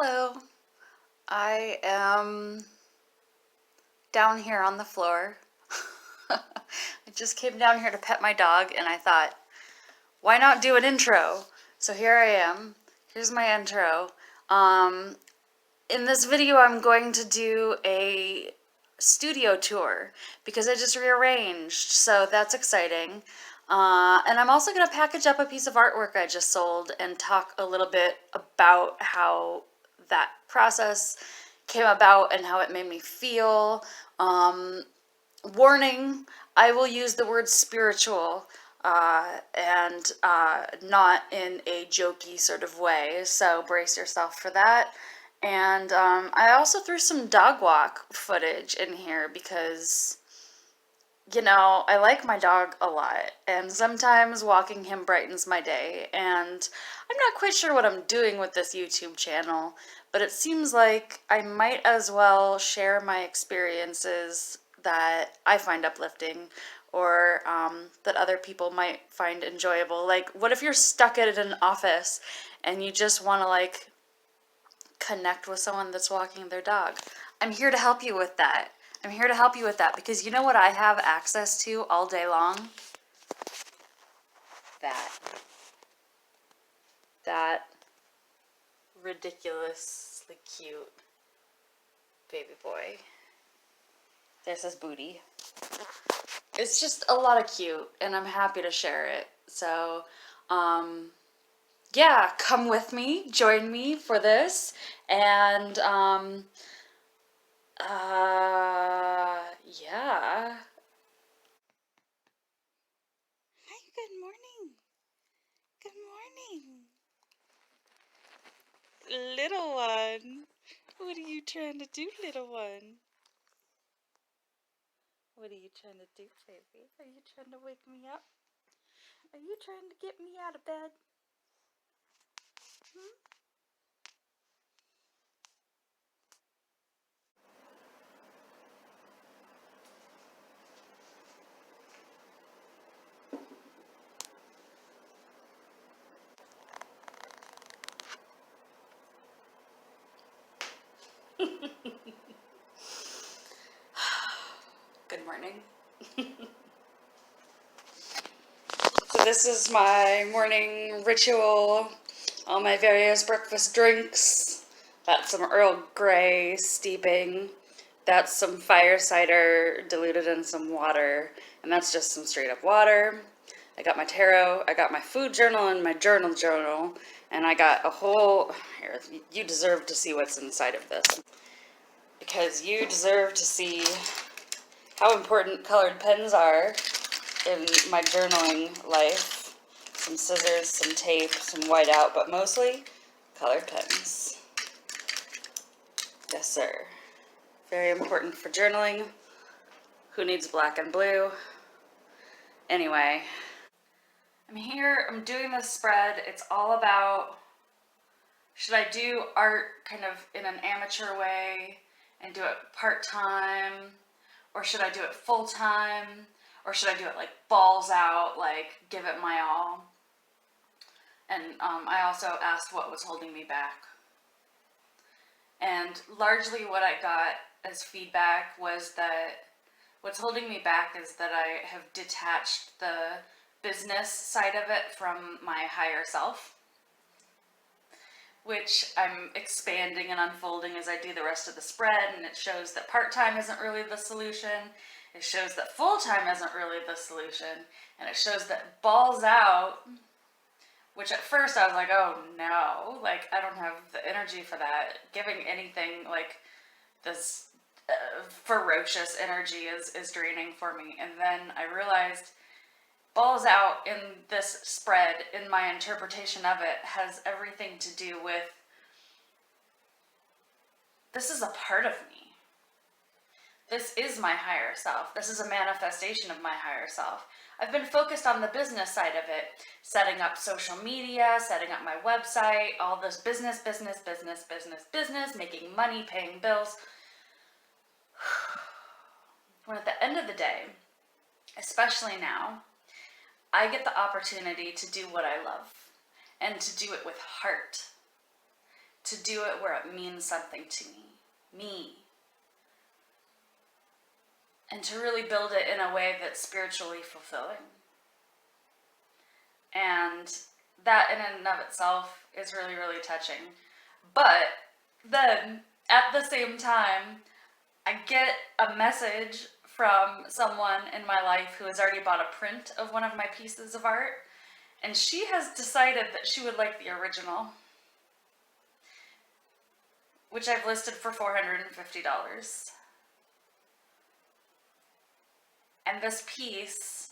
Hello, I am down here on the floor. I just came down here to pet my dog and I thought, why not do an intro? So here I am. Here's my intro. Um, in this video, I'm going to do a studio tour because I just rearranged, so that's exciting. And I'm also going to package up a piece of artwork I just sold and talk a little bit about how that process came about and how it made me feel. Warning, I will use the word spiritual and not in a jokey sort of way, so brace yourself for that. And I also threw some dog walk footage in here because, I like my dog a lot, and sometimes walking him brightens my day. And I'm not quite sure what I'm doing with this YouTube channel, but it seems like I might as well share my experiences that I find uplifting or that other people might find enjoyable. Like, what if you're stuck at an office and you just want to, connect with someone that's walking their dog? I'm here to help you with that. I'm here to help you with that because you know what I have access to all day long? That ridiculously cute baby boy. There's his booty. It's just a lot of cute and I'm happy to share it. So, yeah, come with me, join me for this, and yeah. Hi, good morning. Good morning. Little one. What are you trying to do, little one? What are you trying to do, baby? Are you trying to wake me up? Are you trying to get me out of bed? Hmm? Good morning. So this is my morning ritual, all my various breakfast drinks. That's some Earl Grey steeping. That's some fire cider diluted in some water. And that's just some straight up water. I got my tarot, I got my food journal and my journal. And I got a whole, here, you deserve to see what's inside of this. Because you deserve to see how important colored pens are in my journaling life. Some scissors, some tape, some whiteout, but mostly colored pens. Yes, sir. Very important for journaling. Who needs black and blue? Anyway, I'm here, I'm doing this spread. It's all about, should I do art kind of in an amateur way and do it part-time? Or should I do it full-time? Or should I do it like balls out, like give it my all? And I also asked what was holding me back. And largely what I got as feedback was that what's holding me back is that I have detached the business side of it from my higher self, which I'm expanding and unfolding as I do the rest of the spread. And it shows that part-time isn't really the solution. It shows that full-time isn't really the solution. And it shows that balls out, which at first I was like, oh no, like I don't have the energy for that. Giving anything like this ferocious energy is draining for me. And then I realized balls out in this spread, in my interpretation of it, has everything to do with, this is a part of me. This is my higher self. This is a manifestation of my higher self. I've been focused on the business side of it, setting up social media, setting up my website, all this business, making money, paying bills. When at the end of the day, especially now, I get the opportunity to do what I love and to do it with heart. to do it where it means something to me, and to really build it in a way that's spiritually fulfilling. And that in and of itself is really, really touching. But then at the same time, I get a message from someone in my life who has already bought a print of one of my pieces of art, and she has decided that she would like the original, which I've listed for $450. And this piece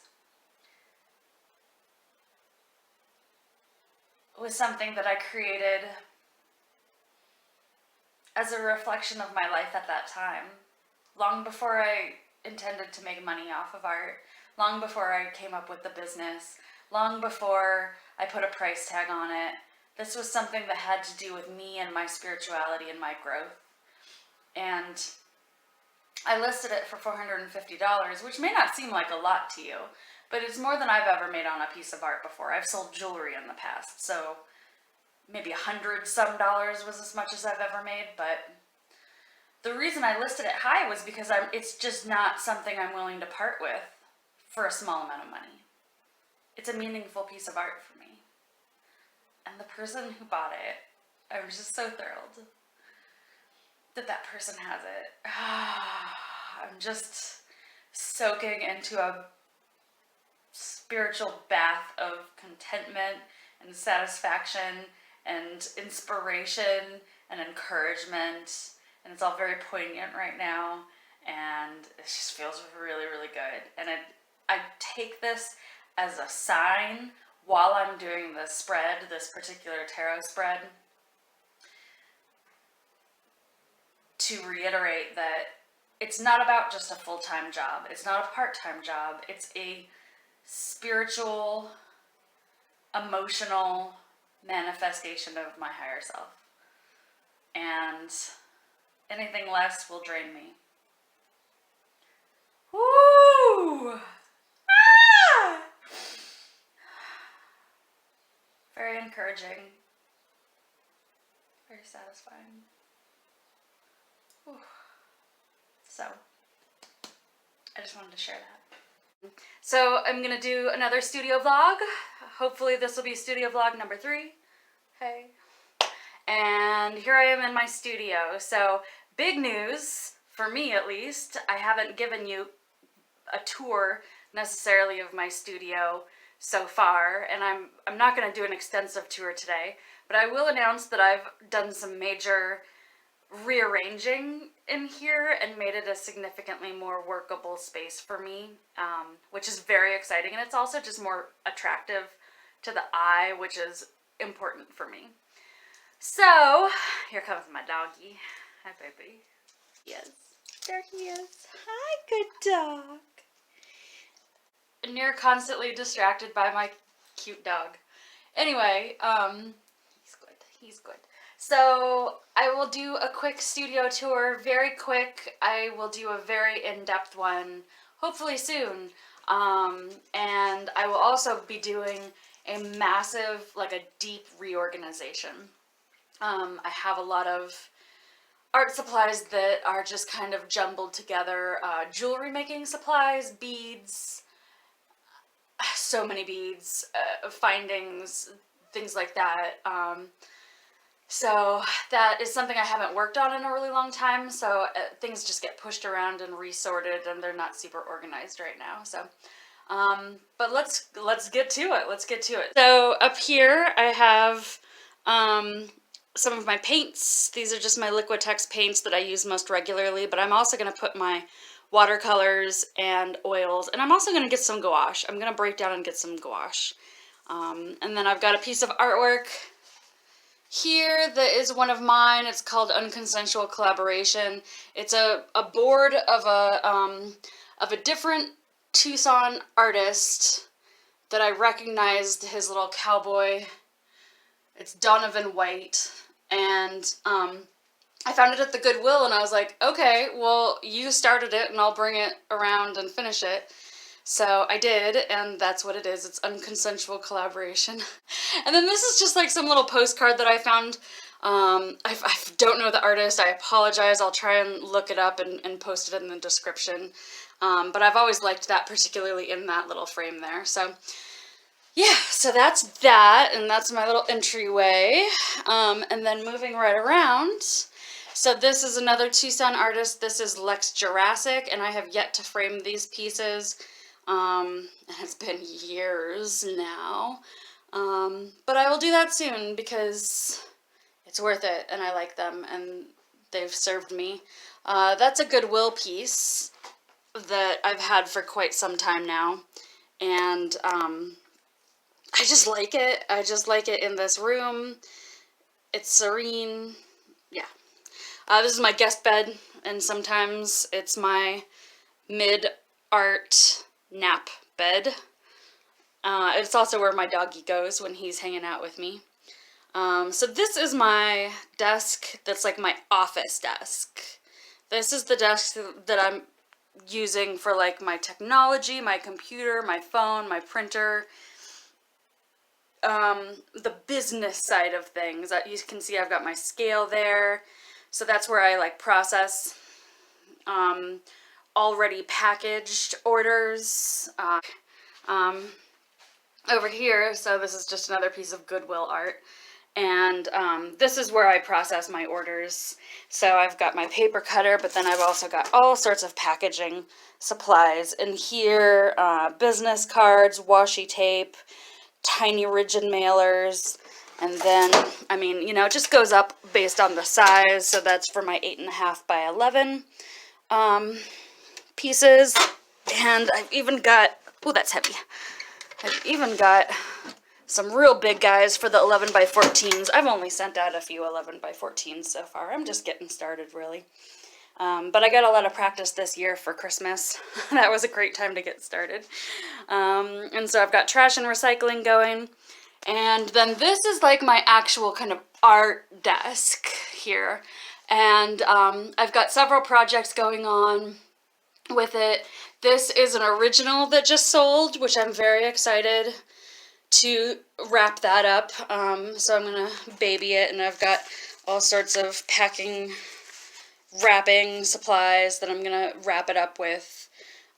was something that I created as a reflection of my life at that time, long before I intended to make money off of art, long before I came up with the business, long before I put a price tag on it. This was something that had to do with me and my spirituality and my growth. And I listed it for $450, which may not seem like a lot to you, but it's more than I've ever made on a piece of art before. I've sold jewelry in the past, so maybe $100-some was as much as I've ever made, but the reason I listed it high was because it's just not something I'm willing to part with for a small amount of money. It's a meaningful piece of art for me. And the person who bought it, I was just so thrilled that person has it. I'm just soaking into a spiritual bath of contentment and satisfaction and inspiration and encouragement, and it's all very poignant right now, and it just feels really, really good. And I take this as a sign while I'm doing the spread, this particular tarot spread, to reiterate that it's not about just a full-time job. It's not a part-time job. It's a spiritual, emotional manifestation of my higher self. And anything less will drain me. Woo! Ah! Very encouraging. Very satisfying. Whew. So, I just wanted to share that. So, I'm going to do another studio vlog. Hopefully this will be studio vlog number 3. Hey. And here I am in my studio. So, big news, for me at least. I haven't given you a tour necessarily of my studio so far, and I'm not going to do an extensive tour today, but I will announce that I've done some major rearranging in here and made it a significantly more workable space for me, which is very exciting, and it's also just more attractive to the eye, which is important for me. So, here comes my doggy. Hi, baby. Yes, there he is. Hi, good dog. And you're constantly distracted by my cute dog. Anyway, he's good. So I will do a quick studio tour, very quick. I will do a very in-depth one, hopefully soon. And I will also be doing a massive, like a deep reorganization. I have a lot of art supplies that are just kind of jumbled together. Jewelry making supplies, beads, so many beads, findings, things like that. So that is something I haven't worked on in a really long time, so things just get pushed around and resorted, and they're not super organized right now. So, but let's get to it. Let's get to it. So up here I have some of my paints. These are just my Liquitex paints that I use most regularly, but I'm also going to put my watercolors and oils, and I'm also going to get some gouache. I'm going to break down and get some gouache. And then I've got a piece of artwork here that is one of mine. It's called Unconsensual Collaboration. It's a board of a different Tucson artist that I recognized his little cowboy. It's Donovan White, and I found it at the Goodwill, and I was like, okay, well, you started it, and I'll bring it around and finish it. So I did, and that's what it is. It's Unconsensual Collaboration. And then this is just like some little postcard that I found I don't know the artist. I apologize. I'll try and look it up and post it in the description. But I've always liked that, particularly in that little frame there. So yeah, so that's that, and that's my little entryway. And then moving right around. So this is another Tucson artist. This is Lex Jurassic, and I have yet to frame these pieces. It's been years now. But I will do that soon because it's worth it, and I like them, and they've served me. That's a Goodwill piece that I've had for quite some time now, and I just like it. I just like it in this room. It's serene. Yeah. This is my guest bed, and sometimes it's my mid-art nap bed. It's also where my doggy goes when he's hanging out with me. So this is my desk that's like my office desk. This is the desk that I'm using for like my technology, my computer, my phone, my printer, the business side of things. You can see I've got my scale there. So that's where I like process already packaged orders. Over here, so this is just another piece of Goodwill art. And this is where I process my orders. So I've got my paper cutter, but then I've also got all sorts of packaging supplies in here, business cards, washi tape, tiny rigid mailers, and then, I mean, you know, it just goes up based on the size. So that's for my 8.5 by 11 pieces. And I've even got, oh, that's heavy. I've even got some real big guys for the 11 by 14s. I've only sent out a few 11 by 14s so far. I'm just getting started, really. But I got a lot of practice this year for Christmas. That was a great time to get started. And so I've got trash and recycling going. And then this is like my actual kind of art desk here. And I've got several projects going on with it. This is an original that just sold, which I'm very excited to wrap that up. So I'm gonna baby it, and I've got all sorts of wrapping supplies that I'm gonna wrap it up with,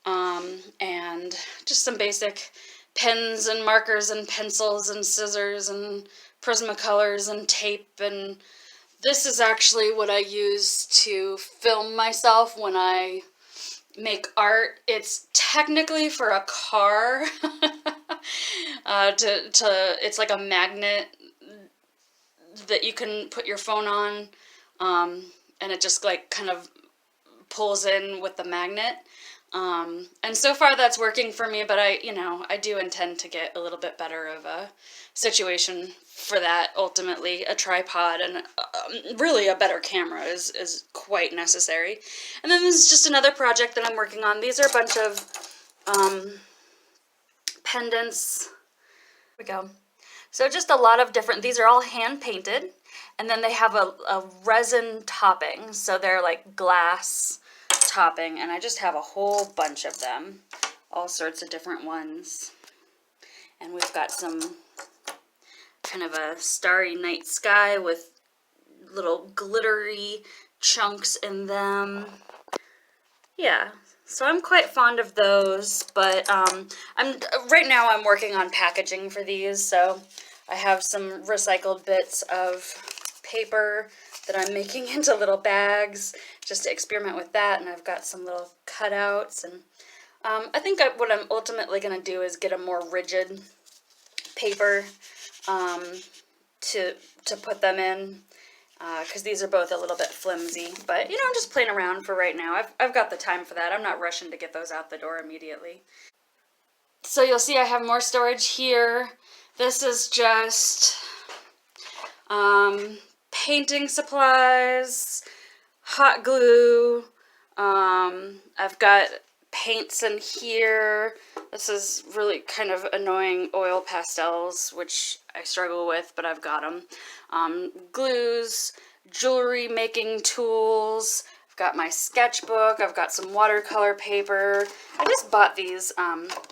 and just some basic pens and markers and pencils and scissors and Prismacolors and tape. And this is actually what I use to film myself when I make art. It's technically for a car. It's like a magnet that you can put your phone on, and it just like kind of pulls in with the magnet. And so far that's working for me, but I do intend to get a little bit better of a situation for that. Ultimately, a tripod and really a better camera is quite necessary. And then this is just another project that I'm working on. These are a bunch of pendants. Here we go. So just a lot of different, these are all hand painted, and then they have a resin topping, so they're like glass topping, and I just have a whole bunch of them, all sorts of different ones. And we've got some kind of a starry night sky with little glittery chunks in them. Yeah, so I'm quite fond of those, but right now I'm working on packaging for these. So I have some recycled bits of paper that I'm making into little bags just to experiment with that, and I've got some little cutouts. And I think what I'm ultimately going to do is get a more rigid paper to put them in, because these are both a little bit flimsy. But I'm just playing around for right now. I've got the time for that. I'm not rushing to get those out the door immediately. So you'll see I have more storage here. This is just painting supplies, hot glue. I've got paints in here. This is really kind of annoying oil pastels, which I struggle with, but I've got them. Glues, jewelry making tools. I've got my sketchbook. I've got some watercolor paper. I just bought these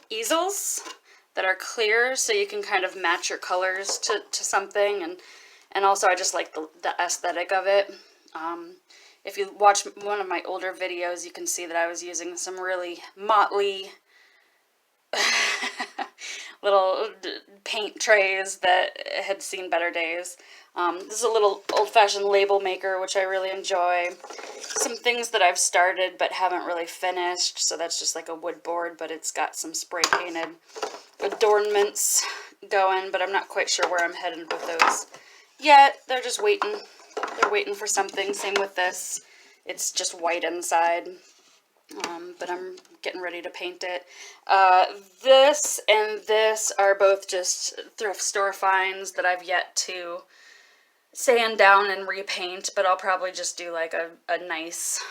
easels that are clear, so you can kind of match your colors to something, and And also I just like the aesthetic of it. If you watch one of my older videos, you can see that I was using some really motley little paint trays that had seen better days. This is a little old-fashioned label maker, which I really enjoy. Some things that I've started but haven't really finished, so that's just like a wood board, but it's got some spray painted adornments going, but I'm not quite sure where I'm headed with those yet. They're just waiting. They're waiting for something. Same with this. It's just white inside. But I'm getting ready to paint it. This and this are both just thrift store finds that I've yet to sand down and repaint, but I'll probably just do like a nice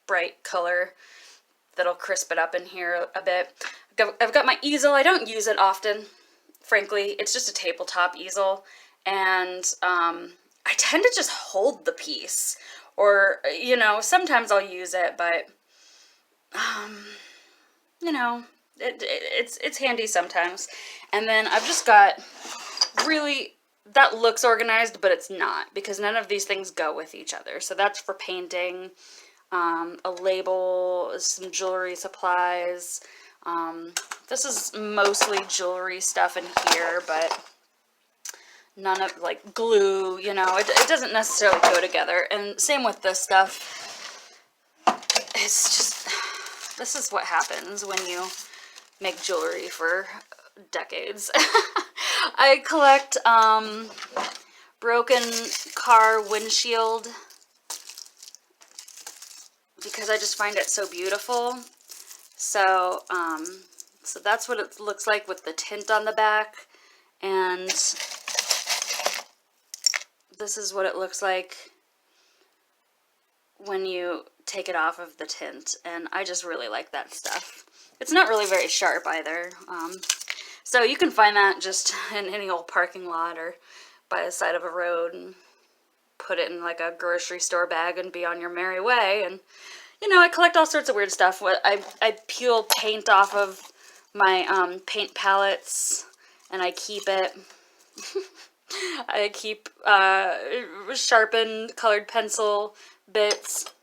bright color that'll crisp it up in here a bit. I've got my easel. I don't use it often, frankly. It's just a tabletop easel, and I tend to just hold the piece, or, you know, sometimes I'll use it, but you know, it's handy sometimes. And then I've just got really, that looks organized, but it's not, because none of these things go with each other. So that's for painting, a label, some jewelry supplies. This is mostly jewelry stuff in here, but none of, like, glue, you know, it doesn't necessarily go together. And same with this stuff. It's just, this is what happens when you make jewelry for decades. I collect broken car windshield because I just find it so beautiful. So, so that's what it looks like with the tint on the back, and this is what it looks like when you take it off of the tint, and I just really like that stuff. It's not really very sharp either, so you can find that just in any old parking lot or by the side of a road and put it in like a grocery store bag and be on your merry way. And you know, I collect all sorts of weird stuff. I peel paint off of my paint palettes, and I keep it. I keep sharpened colored pencil bits.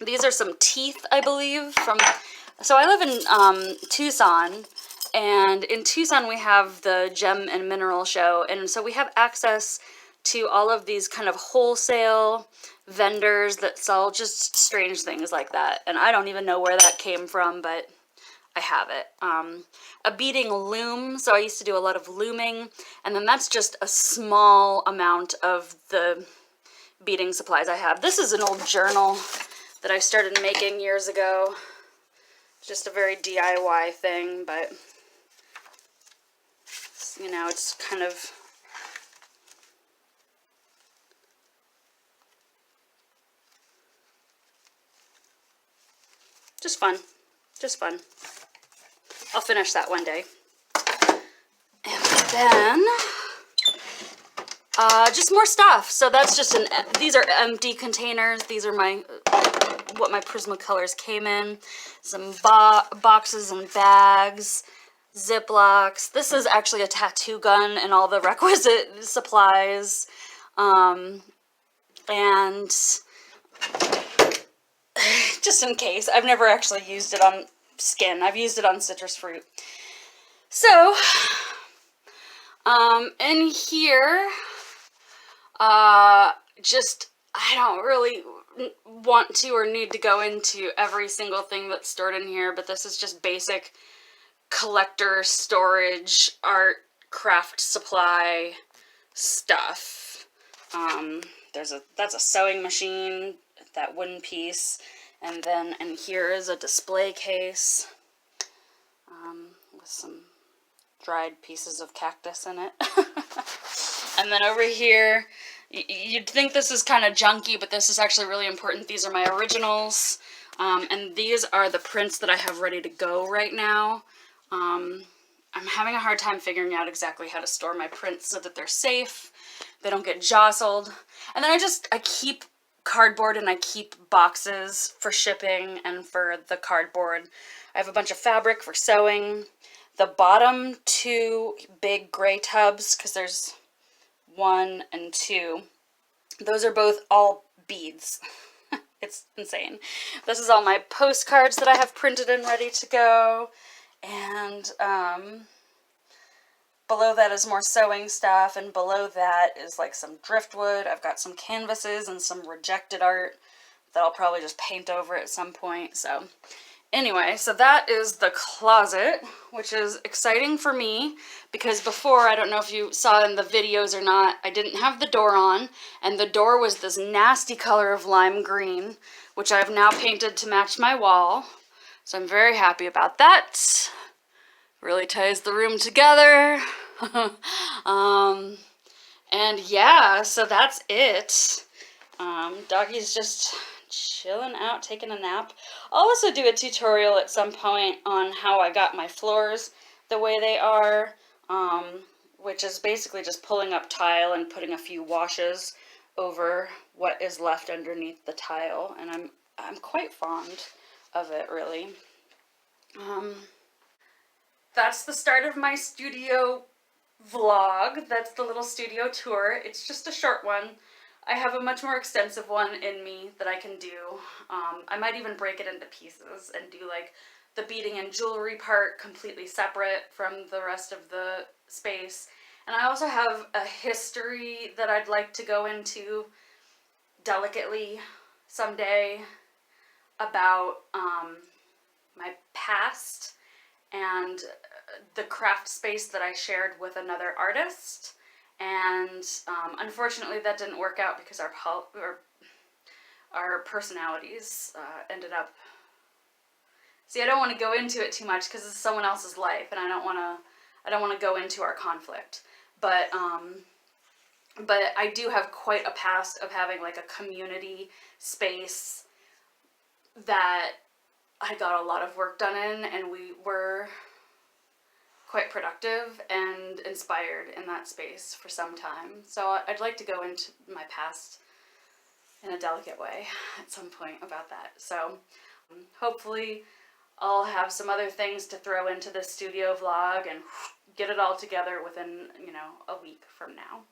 These are some teeth, I believe, from, so I live in Tucson, and in Tucson we have the Gem and Mineral Show, and so we have access to all of these kind of wholesale vendors that sell just strange things like that, and I don't even know where that came from, but I have it. A beading loom, so I used to do a lot of looming, and then that's just a small amount of the beading supplies I have. This is an old journal that I started making years ago. Just a very DIY thing, but, you know, it's kind of, just fun. Just fun. I'll finish that one day. And then, just more stuff. So that's just these are empty containers. These are what my Prismacolors came in. Some boxes and bags, Ziplocs. This is actually a tattoo gun and all the requisite supplies. And just in case, I've never actually used it on skin. I've used it on citrus fruit. So, in here, just, I don't really want to or need to go into every single thing that's stored in here, but this is just basic collector storage, art, craft supply stuff. That's a sewing machine, that wooden piece, and then in here is a display case with some dried pieces of cactus in it. And then over here, you'd think this is kind of junky, but this is actually really important. These are my originals, and these are the prints that I have ready to go right now. I'm having a hard time figuring out exactly how to store my prints so that they're safe, they don't get jostled. And then I keep cardboard, and I keep boxes for shipping and for the cardboard. I have a bunch of fabric for sewing. The bottom two big gray tubs, because there's 1 and 2. Those are both all beads. It's insane. This is all my postcards that I have printed and ready to go. And below that is more sewing stuff, and below that is like some driftwood. I've got some canvases and some rejected art that I'll probably just paint over at some point. So anyway, so that is the closet, which is exciting for me because before, I don't know if you saw in the videos or not, I didn't have the door on, and the door was this nasty color of lime green, which I've now painted to match my wall. So I'm very happy about that. Really ties the room together. And yeah, so that's it. Doggy's just chilling out, taking a nap. I'll also do a tutorial at some point on how I got my floors the way they are, which is basically just pulling up tile and putting a few washes over what is left underneath the tile, and I'm quite fond of it, really. That's the start of my studio vlog. That's the little studio tour. It's just a short one. I have a much more extensive one in me that I can do. I might even break it into pieces and do like the beading and jewelry part completely separate from the rest of the space. And I also have a history that I'd like to go into delicately someday about my past and the craft space that I shared with another artist. And unfortunately that didn't work out because our personalities ended up... See, I don't want to go into it too much because it's someone else's life, and I don't want to go into our conflict. But I do have quite a past of having like a community space that I got a lot of work done in, and we were quite productive and inspired in that space for some time. So I'd like to go into my past in a delicate way at some point about that. So hopefully I'll have some other things to throw into this studio vlog and get it all together within, a week from now.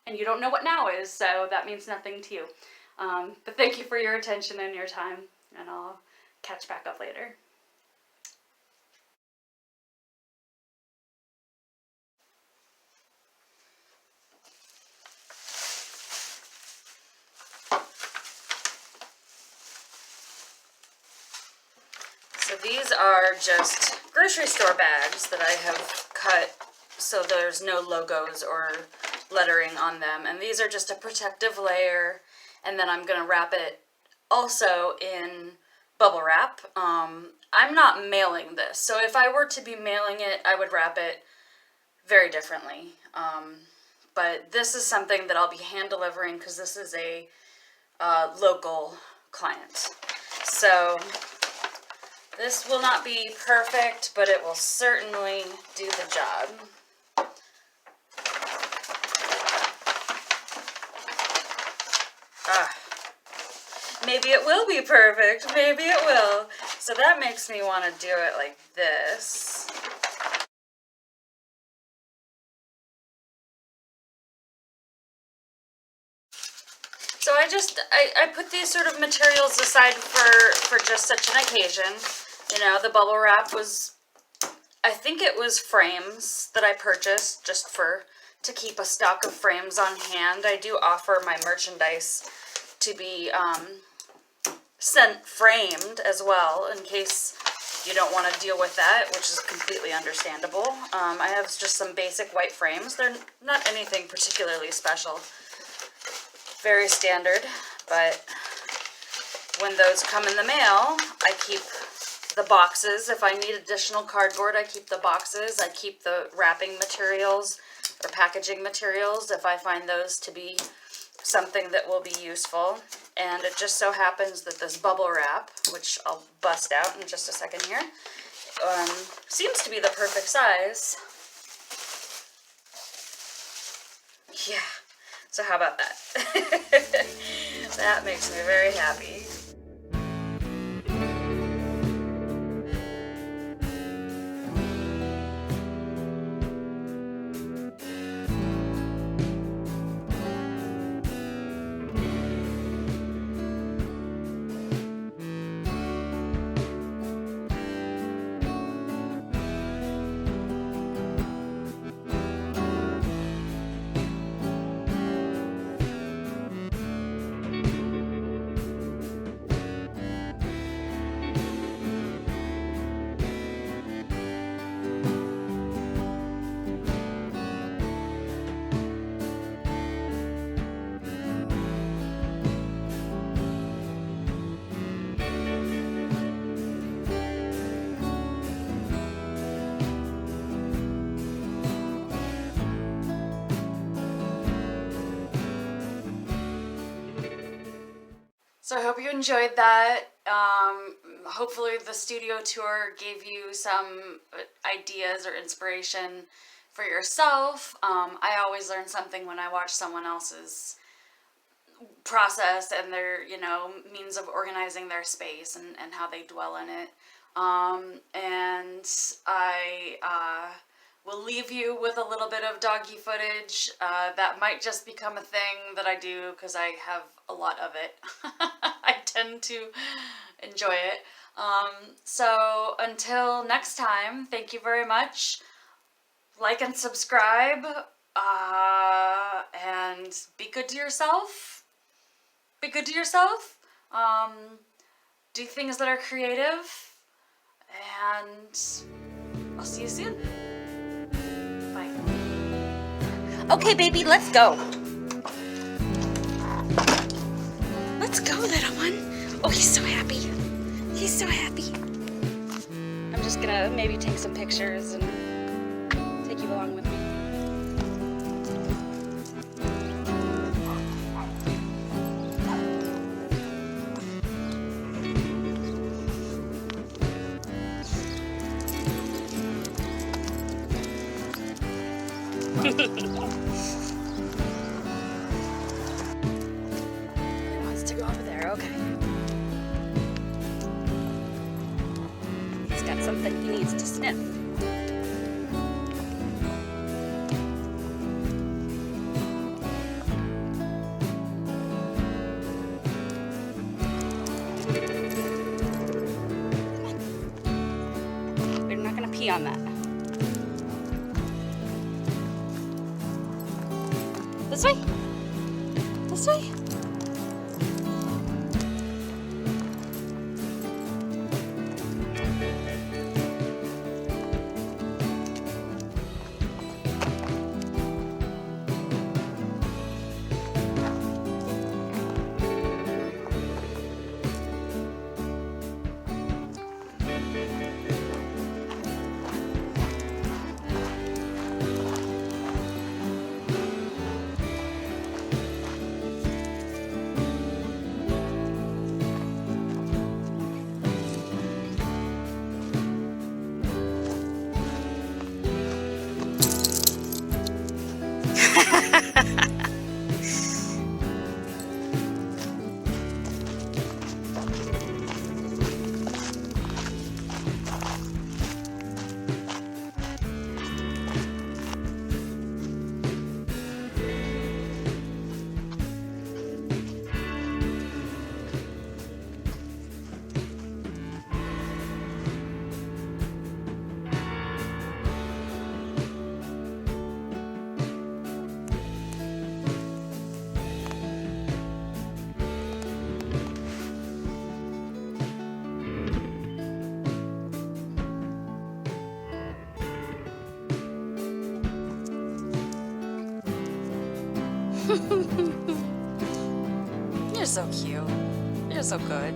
And you don't know what now is, so that means nothing to you. But thank you for your attention and your time, and I'll catch back up later. So these are just grocery store bags that I have cut so there's no logos or lettering on them. And these are just a protective layer, and then I'm going to wrap it also in bubble wrap. I'm not mailing this, so if I were to be mailing it, I would wrap it very differently. But this is something that I'll be hand delivering because this is a local client. So this will not be perfect, but it will certainly do the job. Maybe it will be perfect. Maybe it will. So that makes me want to do it like this. So I put these sort of materials aside for just such an occasion. The bubble wrap was, I think it was frames that I purchased just to keep a stock of frames on hand. I do offer my merchandise to be sent framed as well, in case you don't want to deal with that, which is completely understandable. I have just some basic white frames. They're not anything particularly special. Very standard, but when those come in the mail, I keep the boxes. If I need additional cardboard, I keep the boxes. I keep the wrapping materials or packaging materials if I find those to be something that will be useful. And it just so happens that this bubble wrap, which I'll bust out in just a second here, seems to be the perfect size. Yeah, so how about that? That makes me very happy. So I hope you enjoyed that. Hopefully the studio tour gave you some ideas or inspiration for yourself. I always learn something when I watch someone else's process and their, means of organizing their space and how they dwell in it. And I will leave you with a little bit of doggy footage. That might just become a thing that I do because I have a lot of it. I tend to enjoy it. So until next time, thank you very much. Like and subscribe, and be good to yourself. Be good to yourself. Do things that are creative, and I'll see you soon. Bye. Okay, baby, let's go. Let's go, little one. Oh, he's so happy. He's so happy. I'm just gonna maybe take some pictures and take you along with me. He wants to go over there, okay. He's got something he needs to sniff. We're not gonna pee on that. This way? This way? You're so cute. You're so good.